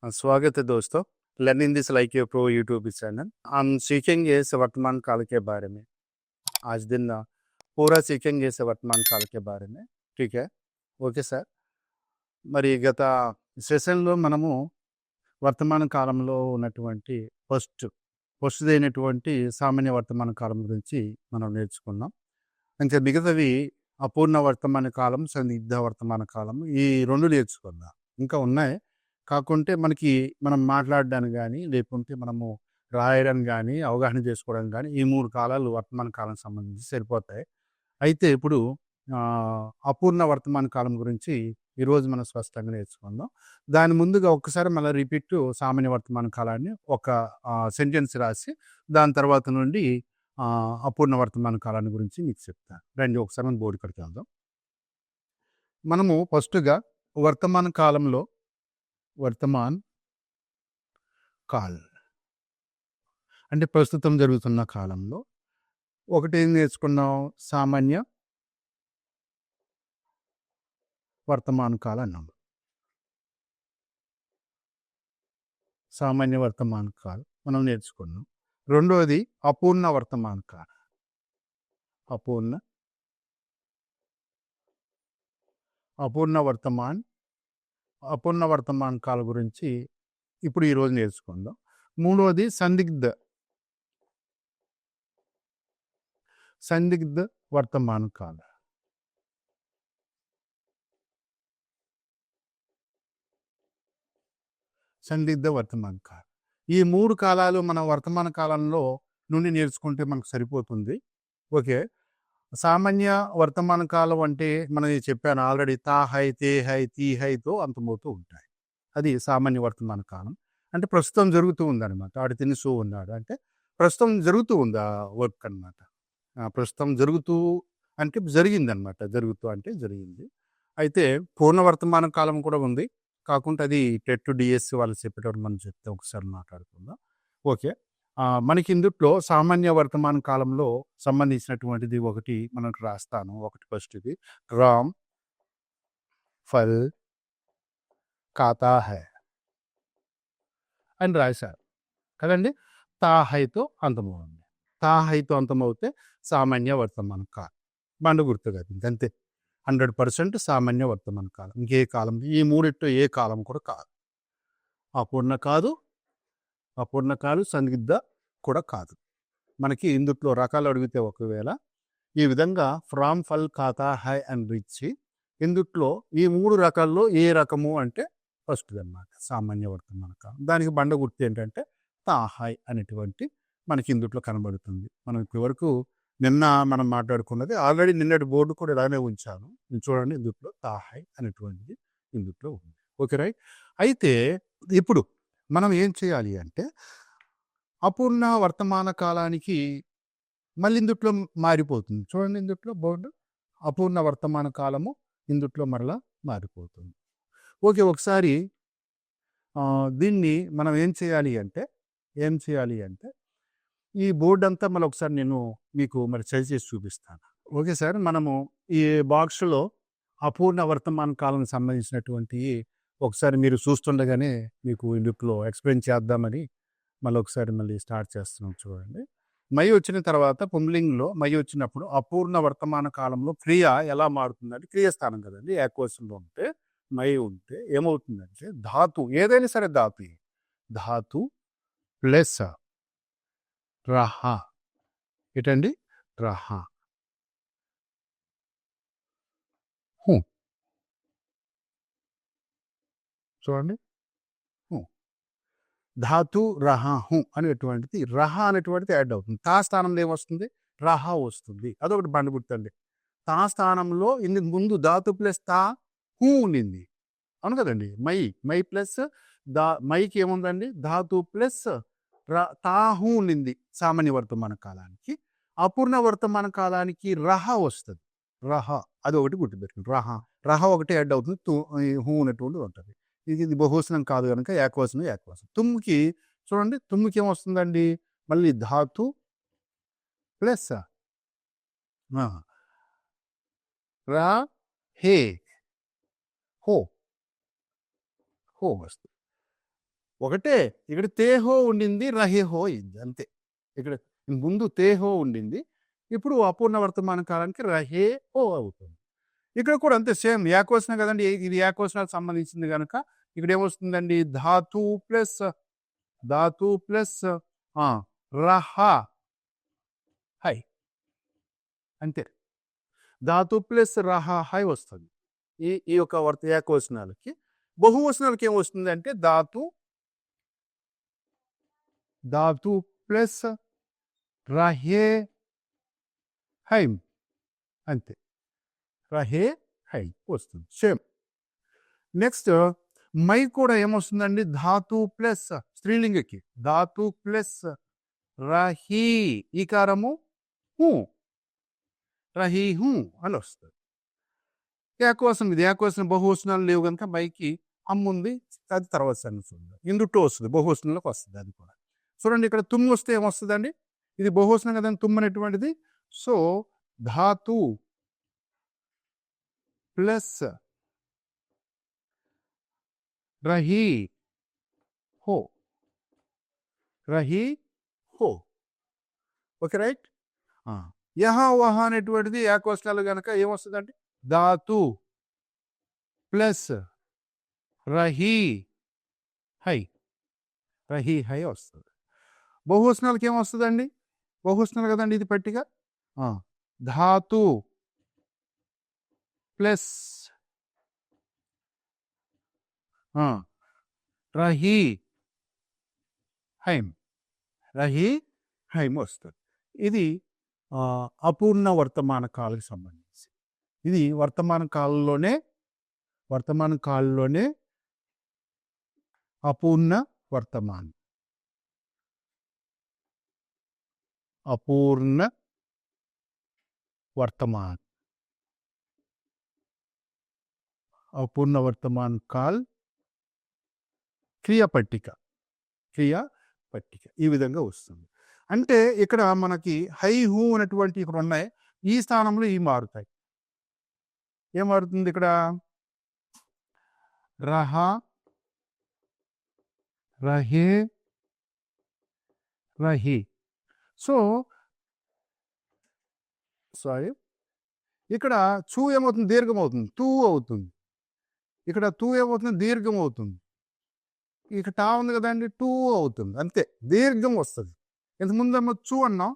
स्वागत है दोस्तों। Learning this like your pro YouTube channel. हम सीखेंगे इस वर्तमान काल के बारे में। आज दिन पूरा सीखेंगे इस वर्तमान काल के बारे में। ठीक है, ఓకే సార్. మరి గత సెషన్లో మనము వర్తమాన కాలంలో ఉన్నటువంటి ఫస్ట్దైనటువంటి సామాన్య వర్తమాన కాలం గురించి మనం నేర్చుకున్నాం. ఇంకా మిగతావి అపూర్ణ వర్తమాన కాలం, సందిగ్ధ వర్తమాన కాలం, ఈ రెండు నేర్చుకుందాం. ఇంకా ఉన్నాయి. కాకుంటే మనం మాట్లాడడానికి కానీ, లేకుంటే మనము రాయడానికి కానీ, అవగాహన చేసుకోవడానికి కానీ ఈ 3 కాలాలు వర్తమాన కాలం సంబంధించి సరిపోతాయి. అయితే ఇప్పుడు అపూర్ణ వర్తమాన కాలం గురించి ఈరోజు మనం స్పష్టంగా నేర్చుకుందాం. దాని ముందుగా ఒక్కసారి మళ్ళీ రిపీట్ సామాన్య వర్తమాన కాలాన్ని ఒక సెంటెన్స్ రాసి దాని తర్వాత నుండి అపూర్ణ వర్తమాన కాలాన్ని గురించి మీకు చెప్తాను. రండి ఒకసారి మనం బోర్డు కడికి వెళ్దాం. మనము ఫస్ట్గా వర్తమాన కాలంలో వర్తమాన్ కాల్ అంటే ప్రస్తుతం జరుగుతున్న కాలంలో ఒకటి ఏం నేర్చుకున్నాం, సామాన్య వర్తమాన కాల అన్నాం. సామాన్య వర్తమాన కాలం మనం నేర్చుకున్నాం. రెండోది అపూర్ణ వర్తమాన కాల. అపూర్ణ వర్తమాన కాల గురించి ఇప్పుడు ఈరోజు నేర్చుకుందాం. మూడవది సందిగ్ధ వర్తమాన కాల. సందిగ్ధ వర్తమాన కాలం. ఈ 3 కాలాలు మన వర్తమాన కాలంలో నుండి నేర్చుకుంటే మనకు సరిపోతుంది. ఓకే. సామాన్య వర్తమాన కాలం అంటే మనం చెప్పాను ఆల్రెడీ, తా హై, తే హై, తీ హైతో అంతమవుతూ ఉంటాయి. అది సామాన్య వర్తమాన కాలం. అంటే ప్రస్తుతం జరుగుతూ ఉందన్నమాట. ఆడు తినుసు ఉన్నాడు అంటే ప్రస్తుతం జరుగుతూ ఉంది ఆ వర్క్ అనమాట. ప్రస్తుతం జరుగుతూ అంటే జరిగిందనమాట. జరుగుతూ అంటే జరిగింది. అయితే పూర్ణ వర్తమాన కాలం కూడా ఉంది. కాకుండా అది టెట్ డిఎస్సి వాళ్ళు చెప్పేటప్పుడు మనం చెప్తే ఒకసారి మాట్లాడుకుందాం. ఓకే. మనకి ఇందుట్లో సామాన్య వర్తమాన కాలంలో సంబంధించినటువంటిది ఒకటి మనకు రాస్తాను. ఒకటి ఫస్ట్ది రామ్ ఫల్ ఖాతా హై అని రాశారు కదండి. తా హైతో అంతమవుతుంది. తా హైతో అంతమవుతే సామాన్య వర్తమాన కాలం. బండ గుర్తుగా అంతే. 100% సామాన్య వర్తమాన కాలం. ఇంకే కాలం, ఈ మూడిట్లో ఏ కాలం కూడా కాదు. అపూర్ణ కాదు, సందిగ్ధ కూడా కాదు. మనకి ఇందుట్లో రకాలు అడిగితే ఒకవేళ ఈ విధంగా ఫ్రామ్, ఫల్, ఖాతా, హై అని ఇచ్చి ఇందుట్లో ఈ 3 రకాల్లో ఏ రకము అంటే ఫస్ట్ అన్నమాట సామాన్య వర్తమాన కాలం. దానికి బండ గుర్తు ఏంటంటే తా హై అనేటువంటి మనకి ఇందుట్లో కనబడుతుంది. మనం ఇప్పటివరకు నిన్న మనం మాట్లాడుకున్నది ఆల్రెడీ నిన్నటి బోర్డు కూడా ఇలానే ఉంచాను. చూడండి, ఇందుట్లో తా హై అనేటువంటిది ఇందుట్లో ఉంది. Okay right. అయితే ఇప్పుడు మనం ఏం చేయాలి అంటే అపూర్ణ వర్తమాన కాలానికి మళ్ళీ ఇందుట్లో మారిపోతుంది. చూడండి, ఇందుట్లో బోర్డు అపూర్ణ వర్తమాన కాలము ఇందుట్లో మరలా మారిపోతుంది. ఓకే. ఒకసారి దీన్ని మనం ఏం చేయాలి అంటే ఈ బోర్డు అంతా మళ్ళీ ఒకసారి నేను మీకు సరి చేసి చూపిస్తాను. Okay sir. మనము ఈ బాక్స్లో అపూర్ణ వర్తమాన కాలం సంబంధించినటువంటి ఒకసారి మీరు చూస్తుండగానే మీకు ఇందులో ఎక్స్ప్లెయిన్ చేద్దామని మళ్ళీ స్టార్ట్ చేస్తున్నాం. చూడండి, మై వచ్చిన తర్వాత పుంలింగ్లో మై వచ్చినప్పుడు అపూర్ణ వర్తమాన కాలంలో క్రియ ఎలా మారుతుందంటే, క్రియస్థానం కదండి. ఏకవచనంలో ఉంటే మై ఉంటే ఏమవుతుందంటే ధాతు, ఏదైనా సరే ధాతు ప్లస్ రహ. ఏంటండి? రహ. చూడండి, ధాతు రహ హు అనేటువంటిది రహ అనేటువంటిది యాడ్ అవుతుంది. తా స్థానంలో ఏమొస్తుంది? రహ వస్తుంది. అదొకటి బండ గుర్తండి. తా స్థానంలో ఇందుకు ముందు ధాతు ప్లస్ తా హూ ఉండింది, అవును కదండి. మై ప్లస్ మైకి ఏముందండి? ధాతు ప్లస్ తా హూ ఉండింది సామాన్య వర్తమాన కాలానికి. అపూర్ణ వర్తమాన కాలానికి రహ వస్తుంది. రహ అది ఒకటి గుర్తుపెట్టుకుంది. రహ ఒకటి యాడ్ అవుతుంది. హూ అనేటువంటిది ఉంటుంది. ఇది బహువచనం కాదు కనుక ఏకవచనం. తుమ్కి చూడండి, తుమ్కి ఏమొస్తుందండి? మళ్ళీ ధాతు ప్లస్ రా హే హో వస్తుంది. ఒకటే. ఇక్కడ తేహో ఉండింది, రహేహో అయింది అంతే. ఇక్కడ ముందు తేహో ఉండింది. ఇప్పుడు అపూర్ణ వర్తమాన కాలానికి రహేహో అవుతుంది. ఇక్కడ కూడా అంతే సేమ్ ఏకవచనం కదండి. ఇది ఏకవచనాలకు సంబంధించింది కనుక ఇక్కడ ఏమొస్తుందండి? ధాతు ప్లస్ రహ హై అంతే. ధాతు ప్లస్ రహ హై వస్తుంది ఈ యొక్క ఏకవచనాలకి. బహువచనాలకి ఏమొస్తుంది అంటే ధాతు ప్లస్ రహే హైమ్ అంతే. రహే హై వస్తుంది సేమ్. నెక్స్ట్ మై కూడా ఏమొస్తుందండి? ధాతు plus స్త్రీలింగకి Dhatu plus రహీ ఈకారము who రహీ who అని వస్తుంది. ఏకవచనం ఇది. ఏకవచనం బహువచనాలు లేవు కనుక మైకి అమ్ముంది, అది తర్వాత వస్తుంది. ఇందుటో వస్తుంది, బహువచనంలోకి వస్తుంది అది కూడా. చూడండి ఇక్కడ తుమ్ము వస్తే ఏమొస్తుందండి? ఇది బహువచనం కదండి తుమ్ము అనేటువంటిది. సో ధాతు ప్లస్ రహీ హో రహీ హో. Okay right. యహా వహా అనేటువంటిది ఏకవచనాలు కనుక ఏమొస్తుందండి? ధాతు ప్లస్ రహీ హై రహీ హై వస్తుంది. బహువచనాలకి ఏమొస్తుందండి? బహువచనాలు కదండి ఇది పట్టిక. ధాతు ప్లస్ రహీ హైమ్ రహీ హైమ్ వస్తుంది. ఇది అపూర్ణ వర్తమాన కాలకు సంబంధించి. ఇది వర్తమాన కాలంలోనే అపూర్ణ వర్తమానం. అపూర్ణ వర్తమాన్ అపూర్ణ వర్తమాన్ కాల్ క్రియాపట్టిక ఈ విధంగా వస్తుంది. అంటే ఇక్కడ మనకి హై హూ అనేటువంటి ఇక్కడ ఉన్నాయి. ఈ స్థానంలో ఈ మారుతాయి. ఏం మారుతుంది ఇక్కడ? రహ రహే రహి. సో సారీ, ఇక్కడ చూ ఏమవుతుంది? దీర్ఘం అవుతుంది, తూ అవుతుంది. ఇక్కడ తూ ఏమవుతుంది? దీర్ఘం అవుతుంది. ఇక టా ఉంది కదండి, టూ అవుతుంది అంతే, దీర్ఘం వస్తుంది. ఇంతకుముందేమో చూ అన్నాం,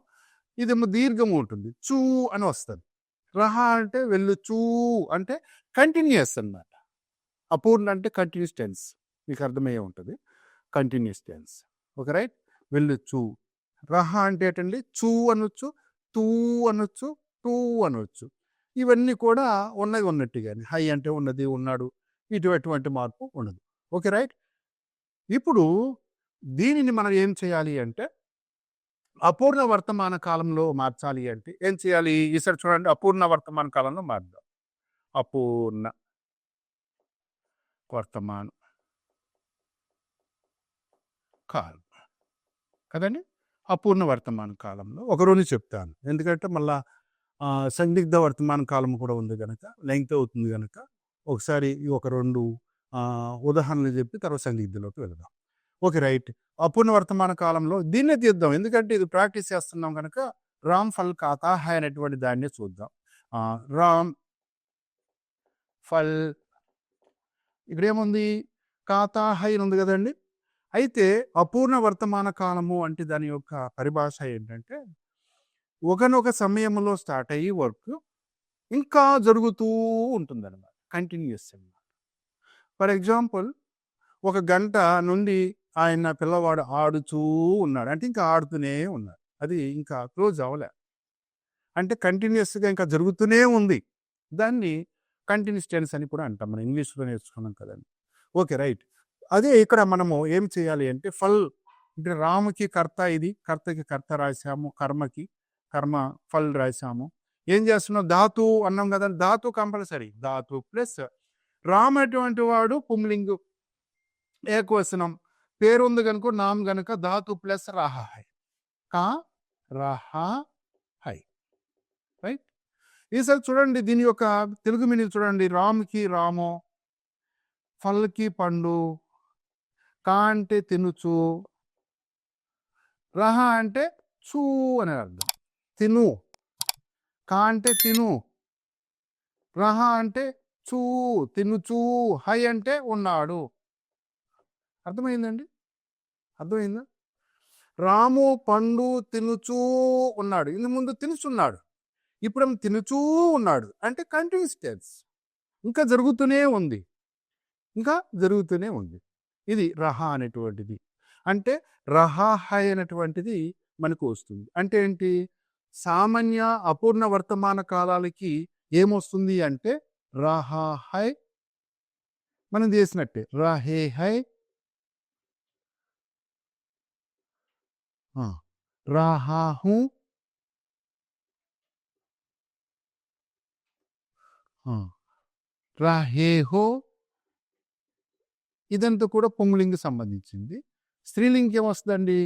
ఇదేమో దీర్ఘం ఉంటుంది, చూ అని వస్తుంది. రహ అంటే వెళ్ళుచూ అంటే కంటిన్యూస్ అన్నమాట. అపూర్ణ అంటే కంటిన్యూస్ టెన్స్, మీకు అర్థమయ్యే ఉంటుంది, కంటిన్యూస్ టెన్స్. Okay right. వెళ్ళుచూ. రహ అంటే ఏంటండి? చూ అనొచ్చు, తూ అనొచ్చు, టూ అనొచ్చు. ఇవన్నీ కూడా ఉన్నది ఉన్నట్టుగానే. హై అంటే ఉన్నది, ఉన్నాడు, ఎటువంటి మార్పు ఉండదు. Okay right. ఇప్పుడు దీనిని మనం ఏం చేయాలి అంటే అపూర్ణ వర్తమాన కాలంలో మార్చాలి అంటే ఏం చేయాలి? ఈసారి చూడండి, అపూర్ణ వర్తమాన కాలంలో మార్దాం. అపూర్ణ వర్తమాన కాలం కదండి. అపూర్ణ వర్తమాన కాలంలో ఒక రోజు చెప్తాను, ఎందుకంటే మళ్ళా సందిగ్ధ వర్తమాన కాలం కూడా ఉంది కనుక లెంగ్త్ అవుతుంది కనుక ఒకసారి ఒక 2 ఉదాహరణలు చెప్పి తర్వాత సందిగ్ధలోకి వెళ్దాం. Okay right. అపూర్ణ వర్తమాన కాలంలో దీన్నే తీద్దాం, ఎందుకంటే ఇది ప్రాక్టీస్ చేస్తున్నాం కనుక. రామ్ ఫల్ కాతా హై అనేటువంటి దాన్నే చూద్దాం. రామ్ ఫల్, ఇక్కడ ఏముంది? కాతా హై ఉంది కదండి. అయితే అపూర్ణ వర్తమాన కాలము అంటే దాని యొక్క పరిభాష ఏంటంటే ఒకనొక సమయంలో స్టార్ట్ అయ్యి వర్క్ ఇంకా జరుగుతూ ఉంటుంది అనమాట, కంటిన్యూస్ అనమాట. ఫర్ ఎగ్జాంపుల్, 1 గంట నుండి ఆయన పిల్లవాడు ఆడుతూ ఉన్నాడు అంటే ఇంకా ఆడుతూనే ఉన్నాడు, అది ఇంకా క్లోజ్ అవ్వలే, అంటే కంటిన్యూస్గా ఇంకా జరుగుతూనే ఉంది. దాన్ని కంటిన్యూస్ టెన్స్ అని కూడా అంటాం, మనం ఇంగ్లీష్లో నేర్చుకున్నాం కదండి. Okay right. అదే ఇక్కడ మనము ఏం చేయాలి అంటే ఫల్, అంటే రాముకి కర్త, ఇది కర్తకి కర్త రాసాము, కర్మకి కర్మ ఫల్ రాసాము. ఏం చేస్తున్నాం? ధాతు అన్నాం కదా, ధాతు కంపల్సరీ. ధాతు ప్లస్ రామ్ అటువంటి వాడు పుంలింగు ఏకవచనం, పేరు ఉంది కనుక నామ్ గనుక ధాతు ప్లస్ రహ హై, కా రహ హై. రైట్. ఈసారి చూడండి దీని యొక్క తెలుగు మీనింగ్ చూడండి. రామ్కి రామో, ఫల్కి పండు, కా అంటే తినుచు, రహ అంటే చూ అనే అర్థం. తిను, కా అంటే తిను, రహ అంటే చూ, తినుచూ, హై అంటే ఉన్నాడు. అర్థమైందండి? అర్థమైందా? రాము పండు తినుచూ ఉన్నాడు. ఇందు ముందు తినుచున్నాడు, ఇప్పుడు తినుచూ ఉన్నాడు అంటే కంటిన్యూస్ టెన్స్, ఇంకా జరుగుతూనే ఉంది, ఇంకా జరుగుతూనే ఉంది. ఇది రహ అనేటువంటిది. అంటే రహా హై అనేటువంటిది మనకు వస్తుంది. అంటే ఏంటి? సామాన్య అపూర్ణ వర్తమాన కాలాలకి ఏమొస్తుంది అంటే రహా హై, మనం చేసినట్టే రహే హై, రహా హూ, రహే హో. ఇదంతా కూడా పుంలింగ సంబంధించింది. స్త్రీలింగం ఏమొస్తుందండి?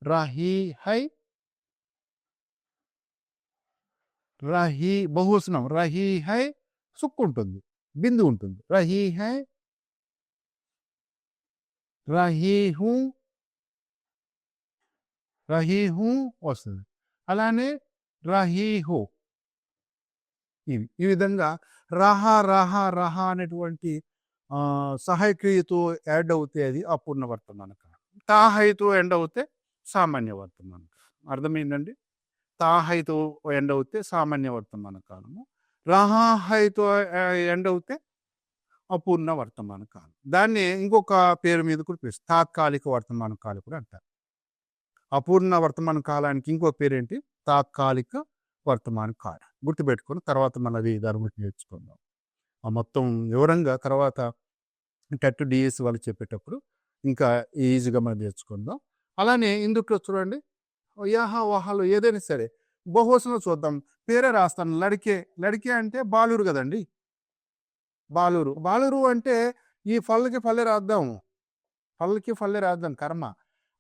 రహీ హై, రహీ బహువచనం రహీ హై, సుక్కు ఉంటుంది, బిందు ఉంటుంది. రహీ హై, రహీ హూ, రహీ హూ వస్తుంది. అలానే రహీ హో. ఇవి ఈ విధంగా రహా రహా రహా అనేటువంటి సహాయక్రియతో యాడ్ అవుతే అది అపూర్ణ వర్తమాన కాలం. తాహైతో ఎండ్ అవుతే సామాన్య వర్తమాన కాలం. అర్థమైందండి? తాహైతో ఎండ్ అవుతే సామాన్య వర్తమాన కాలము, రహాహైతో ఎండ్ అవుతే అపూర్ణ వర్తమాన కాలం. దాన్ని ఇంకొక పేరు మీద కూడా పిలుస్తారు, తాత్కాలిక వర్తమాన కాలం కూడా అంటారు. అపూర్ణ వర్తమాన కాలానికి ఇంకో పేరేంటి? తాత్కాలిక వర్తమాన కాలం. గుర్తుపెట్టుకొని తర్వాత మనది దాని గురించి నేర్చుకుందాం. ఆ మొత్తం వివరంగా తర్వాత టెట్ డిఎస్ వాళ్ళు చెప్పేటప్పుడు ఇంకా ఈజీగా మనం నేర్చుకుందాం. అలానే ఇందులో చూడండి, యాహా వాహాలు ఏదైనా సరే బహువచనం చూద్దాం. పేరే రాస్తాను, లడికే. లడికే అంటే బాలురు కదండి, బాలురు. బాలురు అంటే ఈ ఫల్లకి ఫల్లే రాద్దాము, ఫల్లకి ఫల్లే రాద్దాం కర్మ.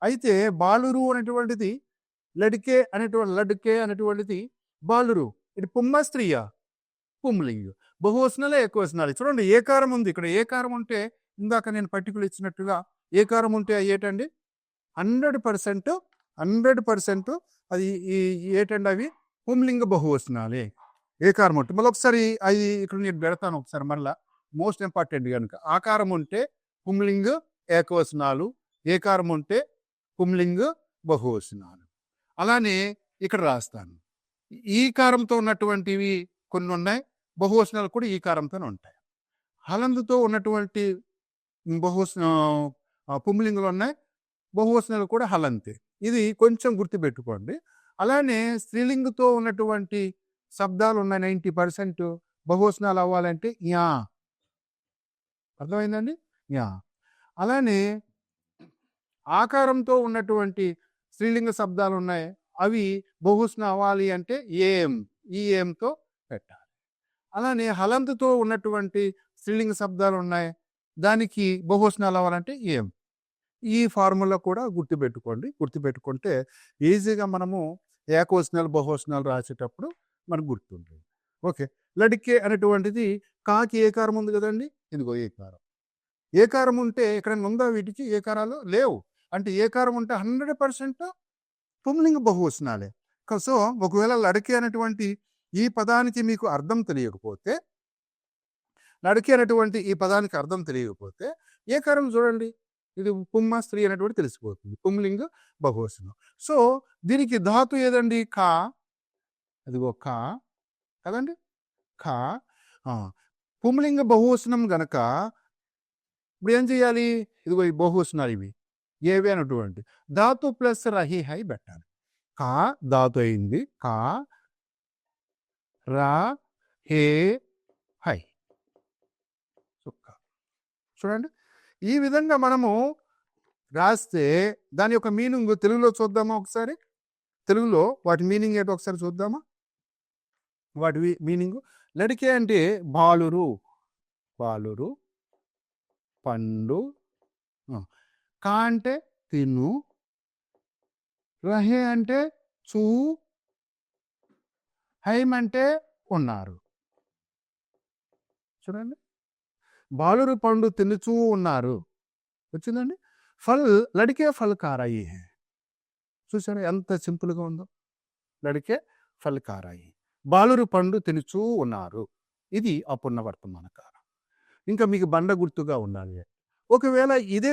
అయితే బాలురు అనేటువంటిది లడికే అనేటువంటి లడ్కే అనేటువంటిది బాలురు. ఇది పుమ్మ స్త్రీయా? పుంలింగ్. బహువచనాలే ఎక్కువ వచనాలు. చూడండి ఏకారం ఉంది ఇక్కడ. ఏకారం ఉంటే ఇందాక నేను పర్టికులర్ ఇచ్చినట్టుగా ఏకారం ఉంటే అయ్యేటండి 100% 100% అది ఈ ఏటండి అవి పుంలింగ బహువచనాలే. ఏకారం ఉంటే మళ్ళీ ఒకసారి అది ఇక్కడ నేను పెడతాను ఒకసారి మళ్ళా, మోస్ట్ ఇంపార్టెంట్ కనుక. ఆకారం ఉంటే పుంలింగ ఏకవచనాలు, ఏకారం ఉంటే పుంలింగ బహువచనాలు. అలానే ఇక్కడ రాస్తాను, ఈ కారంతో ఉన్నటువంటివి కొన్ని ఉన్నాయి, బహువచనాలు కూడా ఈ కారంతోనే ఉంటాయి. హలందుతో ఉన్నటువంటి బహువచన పుంలింగులు ఉన్నాయి, బహువచనాలు కూడా హలంతే. ఇది కొంచెం గుర్తుపెట్టుకోండి. అలానే స్త్రీలింగతో ఉన్నటువంటి శబ్దాలు ఉన్నాయి 90%, బహువచనాలు అవ్వాలంటే యా. అర్థమైందండి? యా. అలానే ఆకారంతో ఉన్నటువంటి స్త్రీలింగ శబ్దాలు ఉన్నాయి, అవి బహువచనం అవ్వాలి అంటే ఏం, ఈ ఏంతో పెట్టాలి. అలానే హలంతుతో ఉన్నటువంటి స్త్రీలింగ శబ్దాలు ఉన్నాయి, దానికి బహువచనాలు అవ్వాలంటే ఏం. ఈ ఫార్ములా కూడా గుర్తుపెట్టుకోండి. గుర్తుపెట్టుకుంటే ఈజీగా మనము ఏకవచనాలు బహువచనాలు రాసేటప్పుడు మనకు గుర్తుంటుంది. ఓకే. లడికే అనేటువంటిది కాకి ఏకారం ఉంది కదండి, ఇదిగో ఏకారం. ఏకారం ఉంటే ఎక్కడైనా ఉందా? వీటికి ఏకారాలు లేవు. అంటే ఏకారం ఉంటే 100% పుంలింగ బహువచనాలే. సో ఒకవేళ లడికే అనేటువంటి ఈ పదానికి మీకు అర్థం తెలియకపోతే, లడికే అనేటువంటి ఈ పదానికి అర్థం తెలియకపోతే ఏకారం చూడండి, ఇది పుమ్మ స్త్రీ అనేటువంటి తెలిసిపోతుంది, పుంలింగ బహువచనం. సో దీనికి ధాతు ఏదండి? ఖా. అదిగో ఖా కదండి, ఖా. పుంలింగ బహువచనం గనక ఇప్పుడు ఏం చేయాలి? ఇదిగో ఈ బహువచనాలు ఇవి ఏవి అనేటువంటి ధాతు ప్లస్ రహి హై పెట్టాలి. కా ధాతు అయింది, కా రా హే హై సుక్క. చూడండి ఈ విధంగా మనము రాస్తే దాని యొక్క మీనింగ్ తెలుగులో చూద్దామా ఒకసారి? తెలుగులో వాటి మీనింగ్ ఏంటో ఒకసారి చూద్దామా? వాటి మీనింగ్, లడికే అంటే బాలురు, బాలురు, పండు. కా అంటే తిను, రహే అంటే చూ, హైమ్ అంటే ఉన్నారు. చూడండి, బాలురు పండు తినుచూ ఉన్నారు. వచ్చిందండి? ఫల్ లడికే ఫల్ కారాయి హే. చూసారా ఎంత సింపుల్గా ఉందో. లడికే ఫల్ కారాయి, బాలురు పండు తినుచూ ఉన్నారు. ఇది అపూర్ణ వర్తమాన కాలం. ఇంకా మీకు బండ గుర్తుగా ఉండాలి. ఒకవేళ ఇదే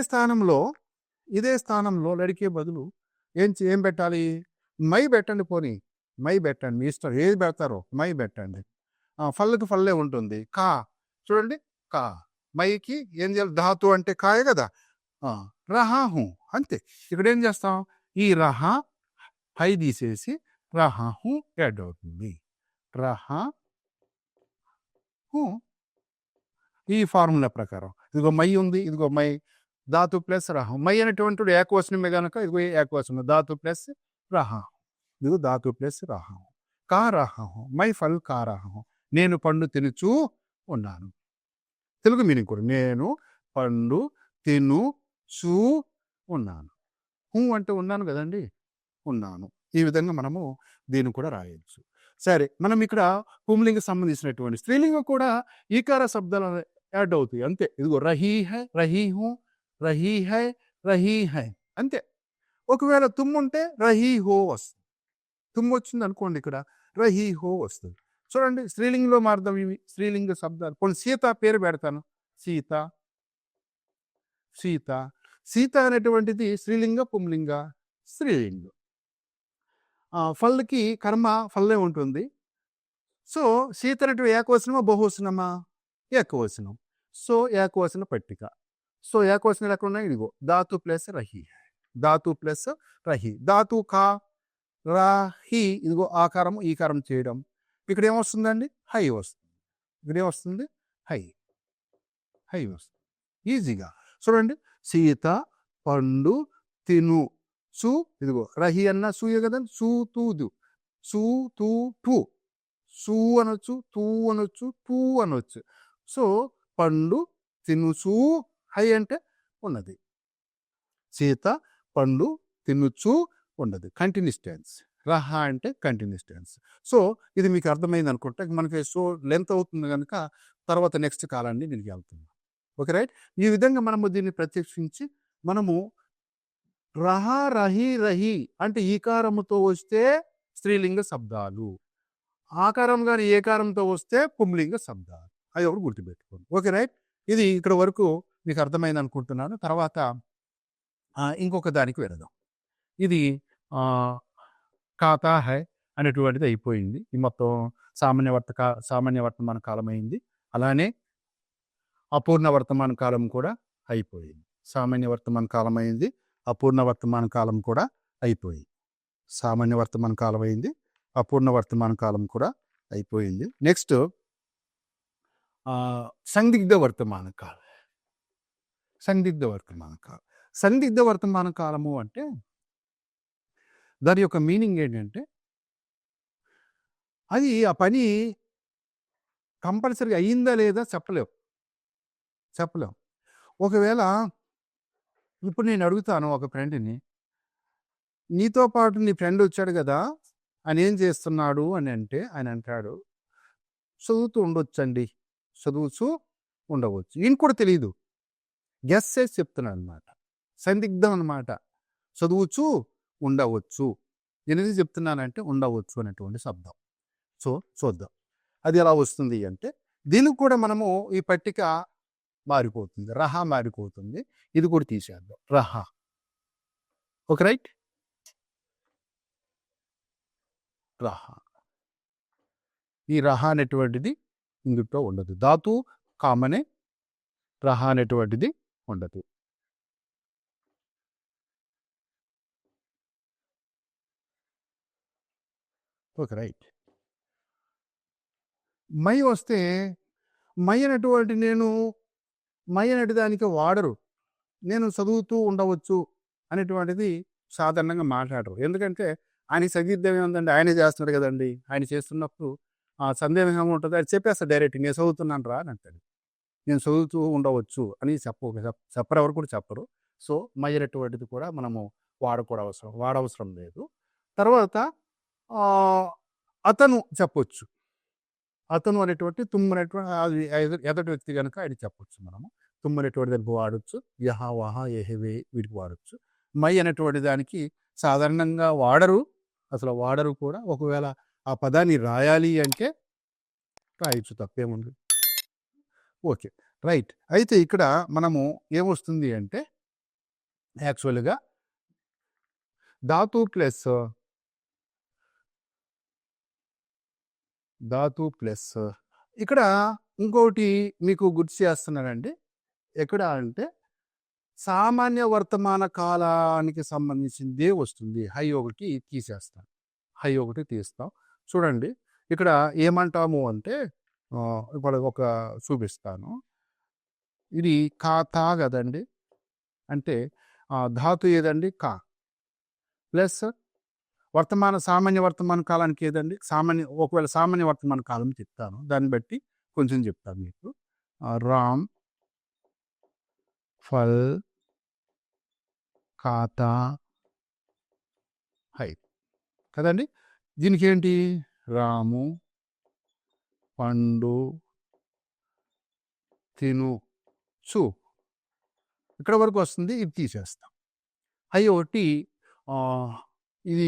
స్థానంలో లడికే బదులు ఏం పెట్టాలి? మై పెట్టండి. పోనీ మై పెట్టండి, మీ ఇష్టం ఏది పెడతారో మై పెట్టండి. ఫల్కి ఫల్లే ఉంటుంది. కా చూడండి, కా మైకి ఏం చేయాలి? ధాతు అంటే కాయ కదా. రహాహు అంతే. ఇక్కడ ఏం చేస్తాం? ఈ రహా హై తీసేసి రహాహు యాడ్ అవుతుంది. రహాహు ఈ ఫార్ములా ప్రకారం. ఇదిగో మై ఉంది, ఇదిగో మై ధాతు ప్లస్ రహం. మై అనేటువంటి ఏకవచనమే కనుక ఇదిగో ఏకవచనం ధాతు ప్లస్ రహం. ఇదిగో ధాతు ప్లస్ రహం. కా రహం మై ఫల్ కా రహం. నేను పండు తినుచూ ఉన్నాను. తెలుగు మీనింగ్ కూడా నేను పండు తినుచూ ఉన్నాను. అంటే ఉన్నాను కదండి, ఉన్నాను. ఈ విధంగా మనము దీన్ని కూడా రాయొచ్చు. సరే, మనం ఇక్కడ పుంలింగ సంబంధించినటువంటి స్త్రీలింగం కూడా ఈకార శబ్దాలు యాడ్ అవుతాయి అంతే. ఇదిగో రహీ హై, రహీ హూ, రహీ హై, రహీ హై అంతే. ఒకవేళ తుమ్ముంటే రహీ హో వస్తుంది. తుమ్ము వచ్చింది అనుకోండి, ఇక్కడ రహీ హో వస్తుంది. చూడండి, స్త్రీలింగంలో మార్గం ఇవి స్త్రీలింగ శబ్దాలు. కొన్ని సీత పేరు పెడతాను, సీత, సీత. సీత అనేటువంటిది స్త్రీలింగ, పుంలింగ, స్త్రీలింగం. ఫల్కి కర్మ ఫల్లే ఉంటుంది. సో సీత అనేటువంటి ఏకవచనమా బహువచనమా? ఏకవచనం. సో ఏకవచన పట్టిక. సో ఏకవచనాలు ఎక్కడ ఉన్నాయి? ఇదిగో ధాతు ప్లస్ రహి, ధాతు ప్లస్ రహి, ధాతు కా రాహి. ఇదిగో ఆకారం ఈకారం చేయడం. ఇక్కడ ఏమొస్తుందండి? హై వస్తుంది. ఇక్కడ ఏమొస్తుంది? హై, హై వస్తుంది ఈజీగా. చూడండి, సీత పండు తిను సు. ఇదిగో రహి అన్న సూయే కదండి. సూ తూదు, సూ తూ టూ. సూ అనొచ్చు, తూ అనొచ్చు, టూ అనొచ్చు. సో పండు తినుచూ హై అంటే ఉన్నది. సీత పండు తినుచూ ఉన్నది, కంటిన్యూస్ టెన్స్. రహ అంటే కంటిన్యూస్ టెన్స్. సో ఇది మీకు అర్థమైంది అనుకుంటే మనకి సో లెంత్ అవుతుంది కనుక తర్వాత నెక్స్ట్ కాలాన్ని దీనికి వెళ్తున్నాం. Okay right. ఈ విధంగా మనము దీన్ని ప్రత్యక్షించి మనము రహ రహి రహి అంటే ఈకారముతో వస్తే స్త్రీలింగ శబ్దాలు, ఆకారం కానీ ఏకారంతో వస్తే పుంలింగ శబ్దాలు. అది ఒకటి గుర్తుపెట్టుకోండి. Okay right. ఇది ఇక్కడ వరకు మీకు అర్థమైంది అనుకుంటున్నాను. తర్వాత ఇంకొక దానికి వెళదాం. ఇది ఖాతా హై అనేటువంటిది అయిపోయింది. ఈ మొత్తం సామాన్య వర్తమాన కాలం అయింది. అలానే అపూర్ణ వర్తమాన కాలం కూడా అయిపోయింది. సామాన్య వర్తమాన కాలం అయింది, అపూర్ణ వర్తమాన కాలం కూడా అయిపోయింది. సామాన్య వర్తమాన కాలం అయింది, అపూర్ణ వర్తమాన కాలం కూడా అయిపోయింది. నెక్స్ట్ సందిగ్ధ వర్తమాన కాలం. సందిగ్ధ వర్తమాన కాలం. సందిగ్ధ వర్తమాన కాలము అంటే దాని యొక్క మీనింగ్ ఏంటంటే అది ఆ పని కంపల్సరీగా అయ్యిందా లేదా చెప్పలేవు. ఒకవేళ ఇప్పుడు నేను అడుగుతాను ఒక ఫ్రెండ్ని, నీతో పాటు నీ ఫ్రెండ్ వచ్చాడు కదా, ఆయన ఏం చేస్తున్నాడు అని అంటే ఆయన అంటాడు, చదువుతూ ఉండొచ్చండి, చదువుతూ ఉండవచ్చు. ఈయన కూడా తెలియదు, గెస్ చేసి చెప్తున్నాడు అనమాట. సందిగ్ధం అనమాట. చదువుచూ ఉండవచ్చు. నేను చెప్తున్నానంటే ఉండవచ్చు అనేటువంటి శబ్దం. సో చూద్దాం అది ఎలా వస్తుంది అంటే, దీనికి కూడా మనము ఈ పట్టిక మారిపోతుంది, రహ మారిపోతుంది. ఇది కూడా తీసేద్దాం, రహ. Okay right. రహ, ఈ రహ అనేటువంటిది ఇందులో ఉండదు. ధాతు కామనే, రహ అనేటువంటిది ఉండదు. Okay right. మై వస్తే మై అనేటువంటి మై అనేటి దానికి వాడరు. నేను చదువుతూ ఉండవచ్చు అనేటువంటిది సాధారణంగా మాట్లాడరు. ఎందుకంటే ఆయన సంగీతం ఏముందండి, ఆయనే చేస్తున్నాడు కదండి. ఆయన చేస్తున్నప్పుడు సందేహం ఏముంటుంది, అది చెప్పేస్తాడు డైరెక్ట్, నేను చదువుతున్నాను రా అని అంటాడు. నేను చదువుతూ ఉండవచ్చు అని చెప్పరు, ఎవరు కూడా చెప్పరు. సో మై అనేటువంటిది కూడా మనము వాడవసరం లేదు. తర్వాత అతను చెప్పొచ్చు. అతను అనేటువంటి తుమ్ము అనేటువంటి అది ఎదటి వ్యక్తి కనుక ఆయన చెప్పొచ్చు మనము. తుమ్ అనేటువంటి దానికి వాడచ్చు. యహ, వహ, ఎహెవే వీటికి వాడచ్చు. మై అనేటువంటి దానికి సాధారణంగా వాడరు. అసలు వాడరు కూడా. ఒకవేళ ఆ పదాన్ని రాయాలి అంటే రాయొచ్చు, తప్పేముంది. Okay, right. అయితే ఇక్కడ మనము ఏమొస్తుంది అంటే యాక్చువల్‌గా ధాతు ప్లస్ ఇక్కడ ఇంకోటి మీకు గుర్తు చేస్తున్నానండి. ఎక్కడ అంటే సామాన్య వర్తమాన కాలానికి సంబంధించిందే వస్తుంది. హై ఒకటి తీసేస్తాం. హై ఒకటి తీస్తాం. చూడండి ఇక్కడ ఏమంటాము అంటే ఇప్పుడు ఒక చూపిస్తాను. ఇది తా కదండి. అంటే ధాతు ఏదండి? కా. ప్లస్ సామాన్య వర్తమాన కాలానికి ఏదండి? ఒకవేళ సామాన్య వర్తమాన కాలం చెప్తాను. దాన్ని బట్టి కొంచెం చెప్తాను మీకు. రామ్, ఫల్, ఖాతా, హై కదండి. దీనికి ఏంటి? రాము, పండు, తిను, చు. ఇక్కడ వరకు వస్తుంది. ఇది తీసేస్తాం. హై ఒకటి ఇది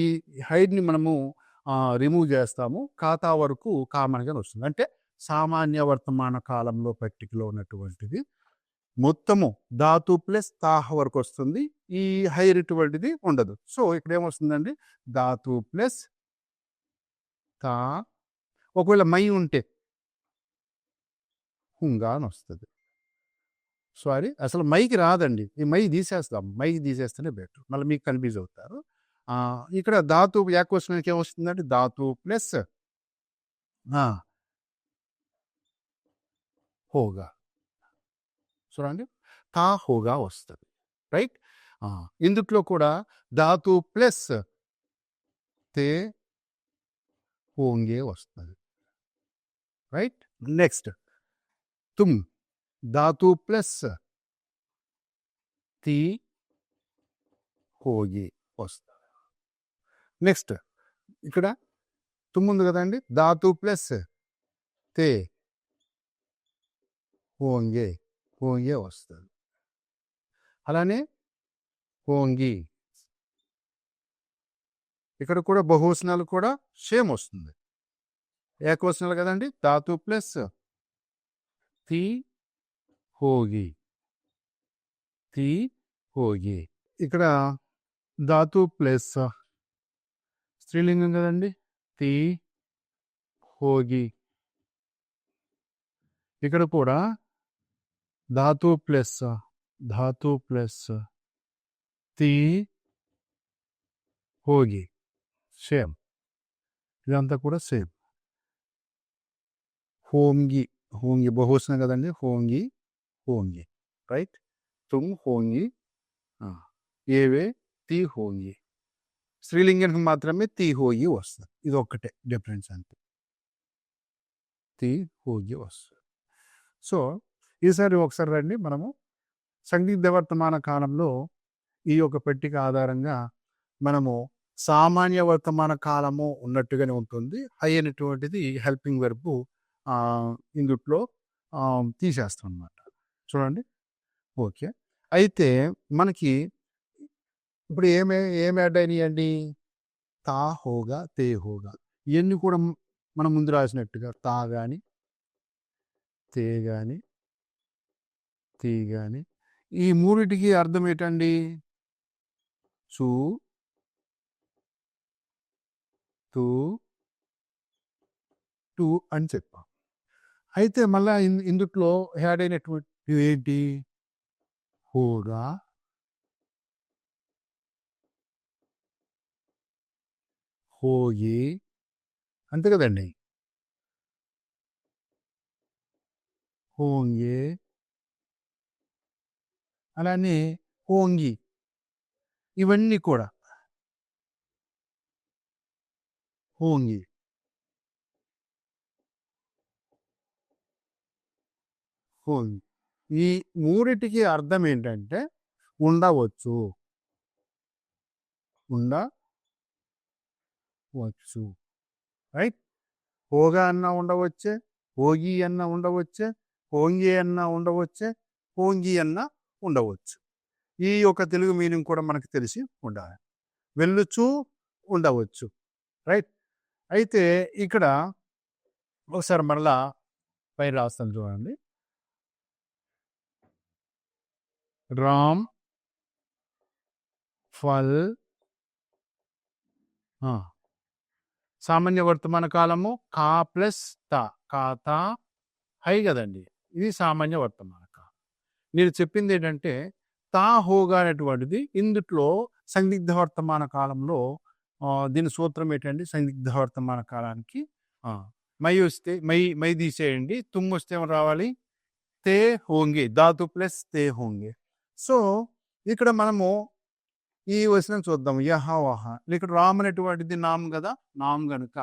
హైడ్ని మనము రిమూవ్ చేస్తాము. ఖాతా వరకు కామన్గా వస్తుంది. అంటే సామాన్య వర్తమాన కాలంలో పట్టికలో ఉన్నటువంటిది మొత్తము ధాతు ప్లస్ తాహ వరకు వస్తుంది. ఈ హైర్ ఇటువంటిది ఉండదు. సో ఇక్కడ ఏమొస్తుందండి? ధాతు ప్లస్ తా. ఒకవేళ మై ఉంటే హుంగా అని వస్తుంది. సారీ, అసలు మైకి రాదండి. ఈ మై తీసేస్తాం. మైకి తీసేస్తేనే బెటర్. మళ్ళీ మీకు కన్ఫ్యూజ్ అవుతారు. ఇక్కడ ధాతు ఏకవచనానికి ఏమొస్తుందంటే ధాతు ప్లస్ హోగా. చూడండి, తా హోగా వస్తుంది. రైట్. ఇందుట్లో కూడా ధాతు ప్లస్ తే హోంగే వస్తుంది. రైట్. నెక్స్ట్ తుమ్ ధాతు ప్లస్ తి హోగి వస్తుంది. నెక్స్ట్ ఇక్కడ తుమ్ ఉంది కదండి. ధాతు ప్లస్ తే హోంగే వస్తుంది. అలానే హోంగి. ఇక్కడ కూడా బహువచనాలు కూడా సేమ్ వస్తుంది. ఏకవచనాలు కదండి. ధాతు ప్లస్ తి హోగి. ఇక్కడ ధాతు ప్లస్ స్త్రీలింగం కదండి. తి హోగి. ఇక్కడ కూడా ధాతు ప్లస్ తి హోగి. సేమ్. ఇదంతా కూడా సేమ్. హోంగి బహువచనం కదండి. హోంగి. రైట్. తుమ్ హోంగి. ఏవే తి హోంగి. స్త్రీలింగానికి మాత్రమే తి హోగి వస్తుంది. ఇది ఒక్కటే డిఫరెన్స్ అంతే. తి హోగి వస్తుంది. సో ఈసారి ఒకసారి రండి, మనము సందిగ్ధ వర్తమాన కాలంలో ఈ యొక్క పట్టిక ఆధారంగా మనము సామాన్య వర్తమాన కాలము ఉన్నట్టుగానే ఉంటుంది. హై అనేటువంటిది హెల్పింగ్ వెర్బు ఇందుట్లో తీసేస్తాం అన్నమాట. చూడండి. ఓకే. అయితే మనకి ఇప్పుడు ఏమి యాడ్ అయినాయండి? తా హోగా, తే హోగా. ఇవన్నీ కూడా మనం ముందు రాసినట్టుగా తా కానీ, తే కానీ, తీ కానీ, ఈ మూడిటికి అర్థం ఏంటండి? చూ, తూ, టు అని చెప్పాం. అయితే మళ్ళా ఇందుట్లో యాడ్ అయినటువంటి ఏంటి? హోగా, హోగి, అంతే కదండి. హోంగే, అలానే హోంగి. ఇవన్నీ కూడా హోంగి. ఈ మూడిటికి అర్థం ఏంటంటే ఉండవచ్చు. రైట్. హోగా అన్న ఉండవచ్చే, హోగి అన్న ఉండవచ్చే, హోంగి అన్న ఉండవచ్చే, హోంగి అన్న ఉండవచ్చు. ఈ యొక్క తెలుగు మీనింగ్ కూడా మనకు తెలిసి ఉండాలి. వెళ్ళుచు ఉండవచ్చు. రైట్. అయితే ఇక్కడ ఒకసారి మరలా పై రాస్తాను చూడండి. రామ్ ఫల్ సామాన్య వర్తమాన కాలము కా ప్లస్ తా, కాతా హై కదండి. ఇది సామాన్య వర్తమాన కాలం. నేను చెప్పింది ఏంటంటే తా హోగా అనేటువంటిది ఇందుట్లో సందిగ్ధ వర్తమాన కాలంలో దీని సూత్రం ఏంటండి? సందిగ్ధ వర్తమాన కాలానికి మై వస్తే మై తీసేయండి, తుమ్ వస్తే ఏమో రావాలి, తే హోంగే, ధాతు ప్లస్ తే హోంగే. సో ఇక్కడ మనము ఈ వచనం చూద్దాం. యహ వహ, ఇక్కడ రామ్ అనేటువంటిది నామ్ కదా, నామ్ గనుక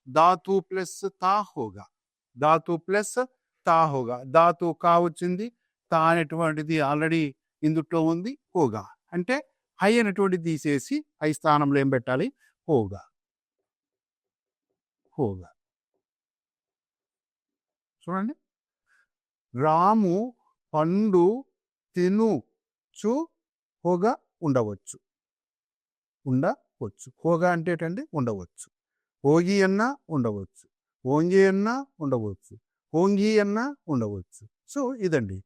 ధాతు ప్లస్ తా హోగా, ధాతు ప్లస్ తా హోగా. ధాతు కా వచ్చింది, తా అనేటువంటిది ఆల్రెడీ ఇందుట్లో ఉంది, హోగా అంటే హై అనేటువంటిది తీసేసి హై స్థానంలో ఏం పెట్టాలి? హోగా. హోగా చూడండి. రాము పండు తినుచు హోగా ఉండవచ్చు. ఉండవచ్చు. హోగా అంటే ఏంటండి? ఉండవచ్చు. హోగి అన్న ఉండవచ్చు, హోంగి అన్న ఉండవచ్చు, హోంగి అన్న ఉండవచ్చు. సో ఇదండి.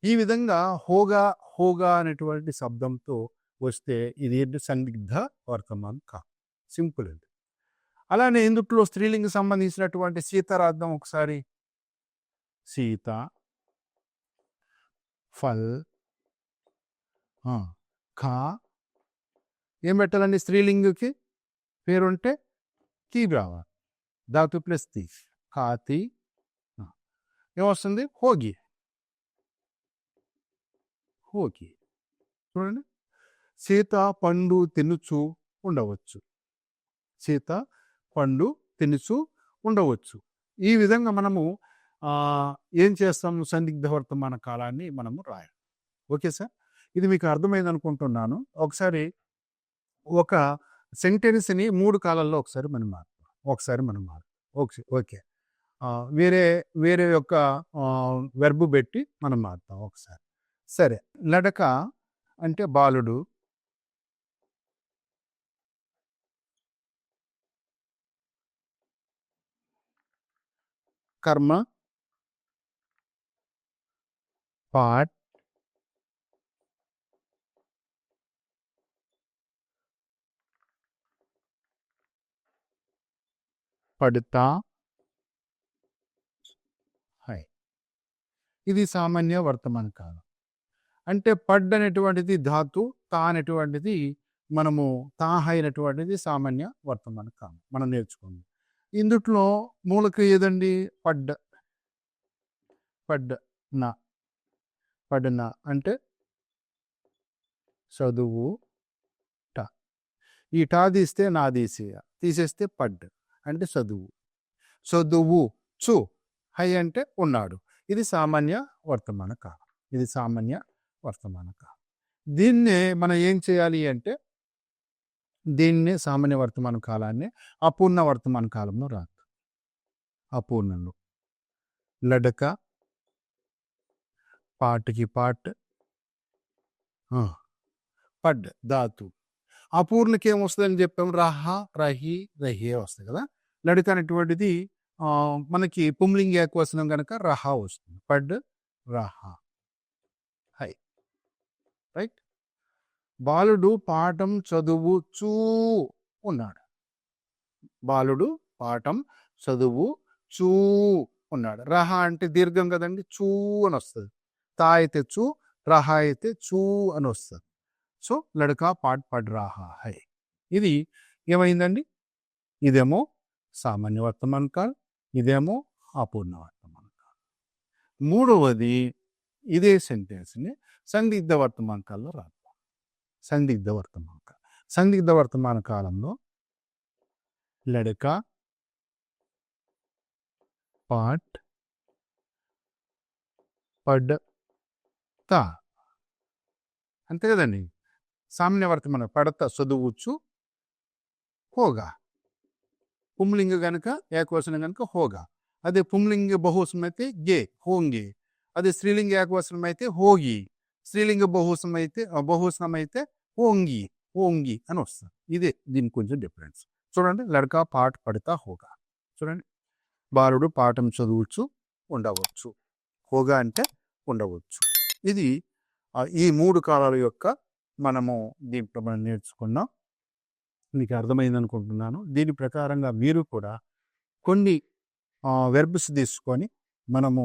ఈ విధంగా హోగా హోగా అనేటువంటి శబ్దంతో వస్తే ఇది ఏంటి? సందిగ్ధ వర్తమానం కా. సింపుల్ అండి. అలానే ఇందుట్లో స్త్రీలింగ సంబంధించినటువంటి సీత రాద్దాం ఒకసారి. సీత, ఫల్, ఖా. ఏం పెట్టాలండి? స్త్రీలింగకి పేరుంటే కీ రావాలి, ధాతు ప్లస్ తీ, ఖాతి. ఏమొస్తుంది? హోగి. హోగి. చూడండి. సీత పండు తినుచు ఉండవచ్చు. సీత పండు తినుచు ఉండవచ్చు. ఈ విధంగా మనము ఏం చేస్తాము? సందిగ్ధ వర్తమాన కాలాన్ని మనము రాయాలి. ఓకే సార్, ఇది మీకు అర్థమైంది అనుకుంటున్నాను. ఒకసారి ఒక సెంటెన్స్ని 3 కాలాల్లో ఒకసారి మనం మారుతాం. ఓకే. వేరే యొక్క వెర్బ్ పెట్టి మనం మారుతాం ఒకసారి. సరే. లడక అంటే బాలుడు, కర్మ పాట్, పడతా హై. ఇది సామాన్య వర్తమాన కాలం. అంటే పడ్ అనేటువంటిది ధాతు, తా అనేటువంటిది మనము తాహై అనేటువంటిది సామాన్య వర్తమాన కాలం మనం నేర్చుకుంది. ఇందుట్లో మూలక ఏదండి? పడ్. పడ్న. పడ్న అంటే చదువు ట. ఈ టా తీస్తే నా తీసేస్తే పడ్ అంటే చదువు. చదువు చు, హై అంటే ఉన్నాడు. ఇది సామాన్య వర్తమాన కాలం. ఇది సామాన్య వర్తమాన కాలం. దీన్నే మనం ఏం చేయాలి అంటే దీన్నే సామాన్య వర్తమాన కాలాన్ని అపూర్ణ వర్తమాన కాలంలో రాదు. అపూర్ణంలో లడక, పాటకి పాట్, పడ్ ధాతు. అపూర్ణకి ఏమొస్తుందని చెప్పాము? రహ, రహి, రహే వస్తాయి కదా. లడక అనేటువంటిది మనకి పుంలింగ ఏకవచనం కనుక రహ వస్తుంది. పడ్ రహ హై. రైట్. బాలుడు పాఠం చదువుచూ ఉన్నాడు. బాలుడు పాఠం చదువుచూ ఉన్నాడు. రహ అంటే దీర్ఘం కదండి, చూ అని వస్తుంది. తా అయితే చూ, రహ అయితే చూ అని వస్తుంది. సో లడక పాట్ పడ్ రహా హై. ఇది ఏమైందండి? ఇదేమో సామాన్య వర్తమాన కాలం, ఇదేమో అపూర్ణ వర్తమాన కాలం. మూడవది ఇదే సెంటెన్స్ని సందిగ్ధ వర్తమాన కాలంలో రాద్దాం. సందిగ్ధ వర్తమాన కాలం. సందిగ్ధ వర్తమాన కాలంలో లడక పాట్ పడ్ తా, అంతే కదండి. సామాన్య వర్తమాన పడత చదువుచు హోగా. పుంలింగ కనుక ఏకవచనం కనుక హోగా. అదే పుంలింగ బహువచనం అయితే గే, హోంగే. అది స్త్రీలింగ ఏకవచనం అయితే హోగి, స్త్రీలింగ బహువచనం అయితే ఓంగి, ఓంగి అని వస్తుంది. ఇదే దీనికి కొంచెం డిఫరెన్స్. చూడండి, లడకా పాట పడతా హోగా. చూడండి, బాలుడు పాఠం చదువుచు ఉండవచ్చు. హోగా అంటే ఉండవచ్చు. ఇది ఈ 3 కాలాల యొక్క మనము దీంట్లో మనం నేర్చుకున్నాం. మీకు అర్థమైంది అనుకుంటున్నాను. దీని ప్రకారంగా మీరు కూడా కొన్ని వెర్బ్స్ తీసుకొని మనము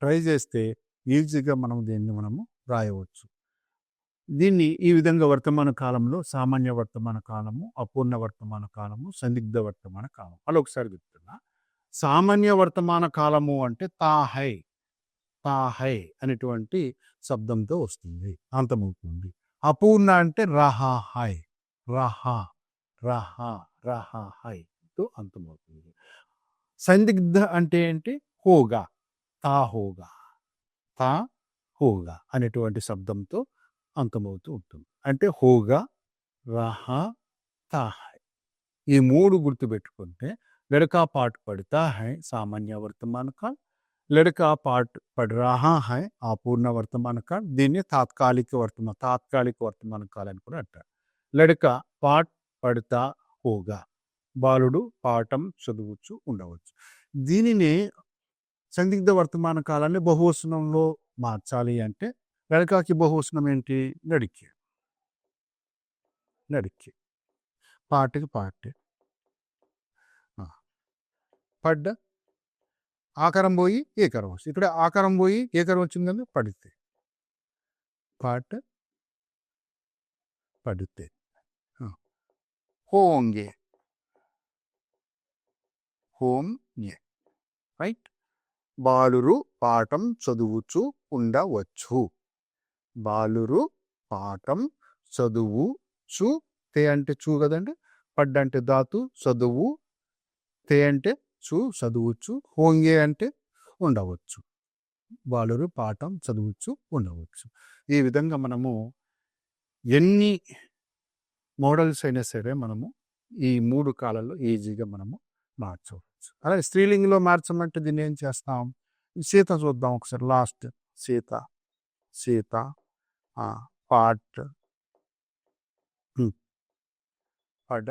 ట్రై చేస్తే ఈజీగా మనం దీన్ని మనము రాయవచ్చు. దీన్ని ఈ విధంగా వర్తమాన కాలంలో సామాన్య వర్తమాన కాలము, అపూర్ణ వర్తమాన కాలము, సందిగ్ధ వర్తమాన కాలం. అలా ఒకసారి చెప్తున్నా. సామాన్య వర్తమాన కాలము అంటే తాహై, తాహై అనేటువంటి శబ్దంతో వస్తుంది, అంతమవుతుంది. అపూర్ణ అంటే రహాహై, రహా, రహా, రహాహైతో అంతమవుతుంది. సందిగ్ధ అంటే ఏంటి? హోగా, తా హోగా, తా హోగా అనేటువంటి శబ్దంతో అంతమవుతూ ఉంటుంది. అంటే హోగా, రహా, తాహై. ఈ 3 గుర్తుపెట్టుకుంటే लड़का पाठ पढ़ता है సామాన్య వర్తమాన కాల్, लड़का पाठ पढ़ रहा है అపూర్ణ వర్తమాన కాల్. దీన్ని తాత్కాలిక వర్తమాన కాల్ అని కూడా అంటారు. లడకా పాఠ్ పడతా హోగా, బాలుడు పాఠం చదువుచు ఉండవచ్చు. దీనిని సందిగ్ధ వర్తమాన కాలాన్ని బహువచనంలో మార్చాలి అంటే లడకాకి బహువచనం ఏంటి? లడికి, లడికి. పాటకి పాటే, పడ్డ ఆకారం పోయి ఏకారం వస్తుంది. ఇక్కడ ఆకారం పోయి ఏకారం వచ్చింది కదా, పడితే. పాట పడితే హోంగే, హోంగే, రైట్. బాలురు పాఠం చదువుచు ఉండవచ్చు. బాలురు పాఠం చదువుచు, తే అంటే చూ కదండి, పడ్డ అంటే ధాతు, చదువు, తే అంటే చూ, చదువుచు, హోంగే అంటే ఉండవచ్చు. బాలురు పాఠం చదువుచు ఉండవచ్చు. ఈ విధంగా మనము ఎన్ని మోడల్స్ అయినా సరే మనము ఈ 3 కాలాల్లో ఈజీగా మనము మార్చవచ్చు. అలాగే స్త్రీలింగంలో మార్చమంటే దీన్ని ఏం చేస్తాం? సీత చూద్దాం ఒకసారి. లాస్ట్ సీత, సీత, పాట్, పడ్డ.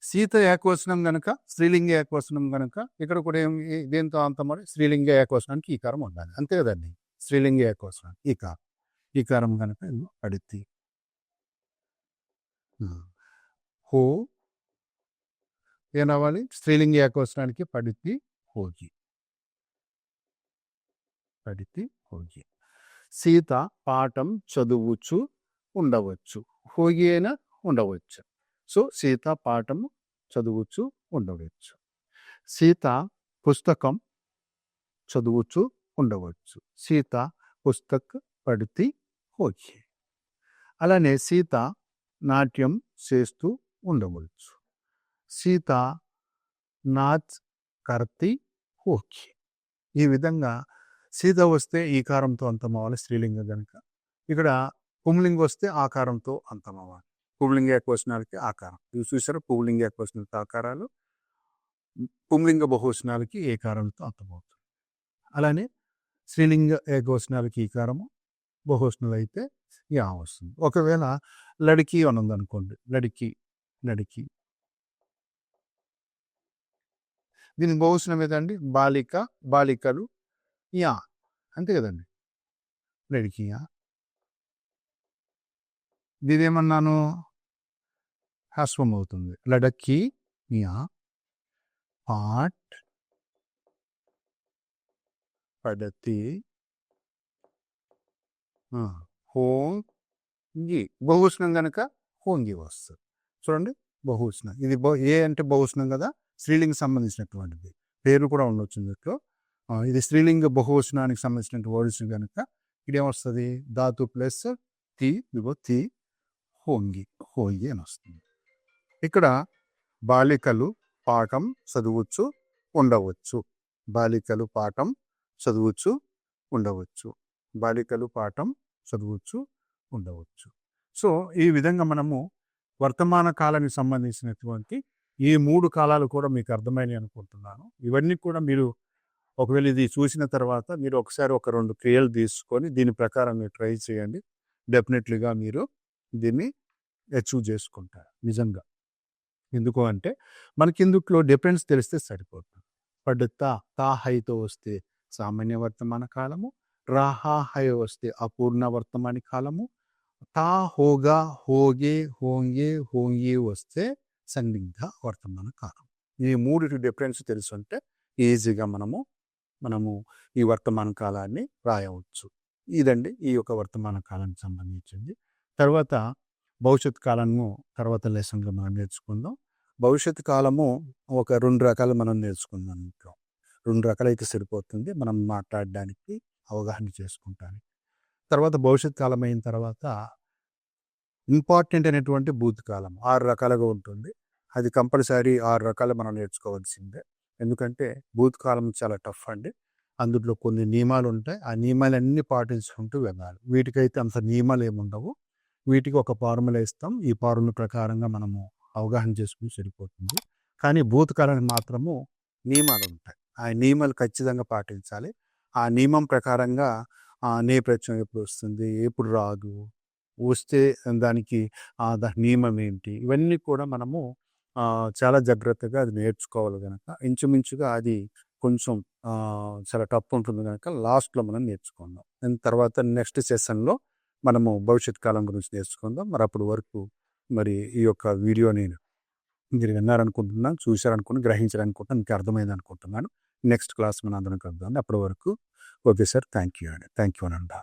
సీత ఏకవచనం గనక, స్త్రీలింగ ఏకవచనం గనక ఇక్కడ కూడా ఏం దేంతో అంతమని స్త్రీలింగ ఏకవచనానికి ఈకారం ఉండాలి. అంతే కదండి, స్త్రీలింగ ఏకవచనానికి ఈకారం, ఈకారం కనుక పడితే హో ఏనవ్వాలి? స్త్రీలింగ ఏకవచనానికి పడితి హోగి, పడితి హోగి. సీత పాఠం చదువుచు ఉండవచ్చు. హోగి అయినా ఉండవచ్చు. సో సీత పాఠం చదువుచు ఉండవచ్చు. సీత పుస్తకం చదువుచు ఉండవచ్చు. సీత పుస్తక్ పడితి హోగి. అలానే సీత నాట్యం చేస్తూ ఉండవచ్చు. సీత నాచ్ కర్తి హోగి. ఈ విధంగా సీత వస్తే ఈకారంతో అంతమవ్వాలి స్త్రీలింగం కనుక. ఇక్కడ పుంలింగ వస్తే ఆకారంతో అంతమవ్వాలి. పుంలింగ ఏకవచనాలకి ఆకారం. ఇవి చూసారా, పుంలింగ ఏకవచనాలకి ఆకారాలు, పుంలింగ బహువచనాలకి ఏకారంతో అంతమవుతుంది. అలానే స్త్రీలింగ ఏకవచనాలకి ఈకారము, బహువచనాలు అయితే యా వస్తుంది. ఒకవేళ లడికి అని ఉందనుకోండి, లడికి, లడికి, దీని బహువచనం ఏదండి? బాలిక, బాలికలు, యా, అంతే కదండి, లడికియా. దీదేమన్నాను? హ్రస్వం అవుతుంది. Ladki yeah, pot పడతి హోంగి. బహువచనం కనుక హోంగి వస్తుంది. చూడండి, బహువచనం. ఇది ఏ అంటే బహువచనం కదా, స్త్రీలింగ సంబంధించినటువంటిది. పేరు కూడా ఉండొచ్చు ఇందులో. ఇది స్త్రీలింగ బహువచనానికి సంబంధించినటువంటి వర్డ్స్ కనుక ఇదేమొస్తుంది? ధాతు ప్లస్ తి, ఇగో తి, హోంగి, హోంగి అని వస్తుంది. ఇక్కడ బాలికలు పాఠం చదువుచు ఉండవచ్చు. బాలికలు పాఠం చదువుచు ఉండవచ్చు. బాలికలు పాఠం చదువుచు ఉండవచ్చు. సో ఈ విధంగా మనము వర్తమాన కాలానికి సంబంధించినటువంటి ఈ 3 కాలాలు కూడా మీకు అర్థమైనవి అనుకుంటున్నాను. ఇవన్నీ కూడా మీరు ఒకవేళ ఇది చూసిన తర్వాత మీరు ఒకసారి ఒక 2 క్రియలు తీసుకొని దీని ప్రకారం మీరు ట్రై చేయండి. డెఫినెట్‌లీగా మీరు దీన్ని అచీవ్ చేసుకుంటారు నిజంగా. ఎందుకు అంటే మనకి ఇందులో డిఫరెన్స్ తెలిస్తే సరిపోతుంది. పడ్ తా, తా హైతో వస్తే సామాన్య వర్తమాన కాలము, రహా హై వస్తే అపూర్ణ వర్తమాన కాలము, తా హోగా, హోగే, హోంగే, హోంగి వస్తే సందిగ్ధ వర్తమాన కాలం. ఈ మూడిటి డిఫరెన్స్ తెలుసుంటే ఈజీగా మనము ఈ వర్తమాన కాలాన్ని రాయవచ్చు. ఇదండి ఈ యొక్క వర్తమాన కాలానికి సంబంధించింది. తర్వాత భవిష్యత్ కాలము తర్వాత లెసన్‌లో మనం నేర్చుకుందాం. భవిష్యత్తు కాలము ఒక 2 రకాలు మనం నేర్చుకుందాం ఇంట్లో. 2 రకాలైతే సరిపోతుంది మనం మాట్లాడడానికి, అవగాహన చేసుకుంటానికి. తర్వాత భవిష్యత్ కాలం అయిన తర్వాత ఇంపార్టెంట్ అయినటువంటి భూతకాలం 6 రకాలుగా ఉంటుంది. అది కంపల్సరీ 6 రకాలు మనం నేర్చుకోవాల్సిందే. ఎందుకంటే భూతకాలం చాలా టఫ్ అండి. అందులో కొన్ని నియమాలుంటాయి. ఆ నియమాలన్నీ పాటించుకుంటూ వెళ్ళాలి. వీటికైతే అంత నియమాలేముండవు. వీటికి ఒక ఫార్ములా ఇస్తాం. ఈ ఫార్ములా ప్రకారంగా మనము అవగాహన చేసుకుంటే సరిపోతుంది. కానీ భూతకాలానికి మాత్రము నియమాలుంటాయి. ఆ నియమాలు ఖచ్చితంగా పాటించాలి. ఆ నియమం ప్రకారంగా నేపథ్యం ఎప్పుడు వస్తుంది, ఎప్పుడు రాదు, వస్తే దానికి దాని నియమం ఏంటి, ఇవన్నీ కూడా మనము చాలా జాగ్రత్తగా అది నేర్చుకోవాలి గనక ఇంచుమించుగా అది కొంచెం చాలా టఫ్ ఉంటుంది కనుక లాస్ట్‌లో మనం నేర్చుకుందాం. దాని తర్వాత నెక్స్ట్ సెషన్‌లో మనము భవిష్యత్ కాలం గురించి నేర్చుకుందాం. మరి అప్పటి వరకు మరి ఈ యొక్క వీడియోని మీరు విన్నారనుకుంటున్నాను, చూశారనుకుంటున్నాను, గ్రహించారనుకుంటున్నాను, మీకు అర్థమైందనుకుంటున్నాను. నెక్స్ట్ క్లాస్ మనందరం కలుద్దాం. అప్పటి వరకు ఓకే సార్. థ్యాంక్ యూ అండి. థ్యాంక్ యూ అనండి.